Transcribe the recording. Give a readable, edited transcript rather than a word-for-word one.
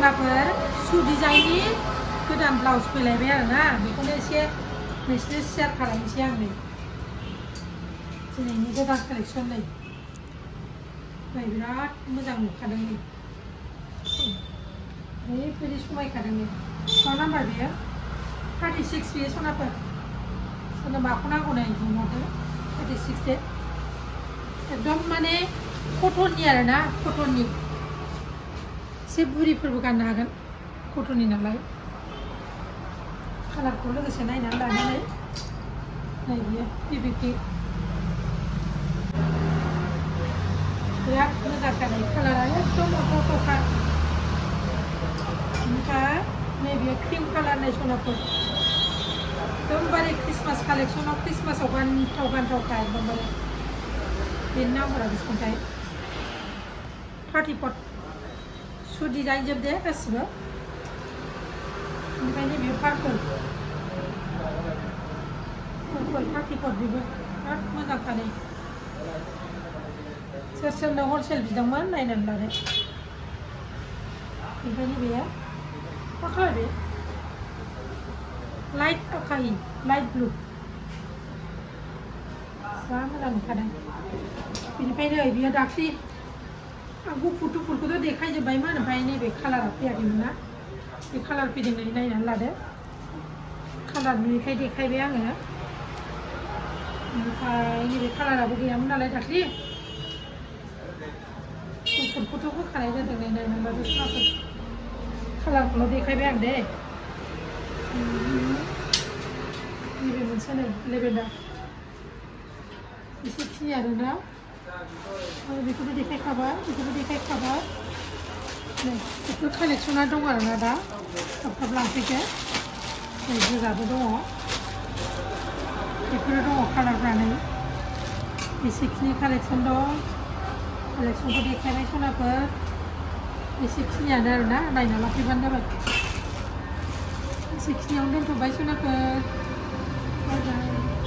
सनाफोर सु डिजाइननि गोदान ब्लाउस फैलायबाय आरोना बेखौनो एसे नोंसोरनो शेयार खालामनोसै आं दिनैनि गोदान कालेक्सन नै बिराद मोजां नुखादों नै ओरैबायदि समायखादों नै मा नाम्बार बेयो 36 बेयो सनाफोर सोरनो माखौ नांगौ नै बुंहरदो 36 दे एकदम माने कटननि आरोना कटननि एसे बुरिफोरबो गाननो हागोन कटननि नालाय कालारखौ लोगोसे नायनानै लानानै नै बियो बेबि पिंक बिराद मोजांखा नै कालारा एकदम अथ'खा ओमफ्राय नैबे क्रिम कालार नै सनाफोर एकदमबारे क्रिसमास कालेक्सनाव क्रिसमासाव गानथावखा एकदमबारे बेनि नाम्बारा बेसेबांथाय 34 सु डिजाइन जोब दे गासिबो ओमफ्राय नैबे पार्पल 34 बेबो बिराद मोजांखा नै सोर सोरनो हलसेल बिदोंमोन नायनानै लादो ओमफ्राय नैबेयो मा कालार बे लाइट आखाहि लाइट ब्लु जा मोजां नुखादों बेनिफ्राय नै बियो दाख्लि आं गुफुरखौथ' देखायजोब्बायमोन ओमफ्राय नैबे कालारा फैयाखैमोन ना बे कालार फैदों नै नायनानै लादो कालार नुयैखाय देखायबाय आङो ओमफ्राय नैबे कालाराबो गैयामोन नालाय दाख्लि गुफुरखौथ' होखानाय जादों नै नायनानै लादो सनाफोर कालारखौल' देखायबाय आं दे नैबे मोनसे नै लेभेन्डार एसे खिनि आरोना बेखौथ' देखायखाबाय नै बेफोर कालेक्सना दं आरोना दा थाब थाब लांफैदो नै गोजाबो दङ बेफोरो दङ कालारफ्रा नै एसेखिनि कालेक्सन दं कालेक्सनखौ देखायनाय सनाफोर एसेखिनियानो आरोना नायना लाफैबानो जाबाय एसेखिनियावनो दोनथ'बाय सनाफोर बाय बाय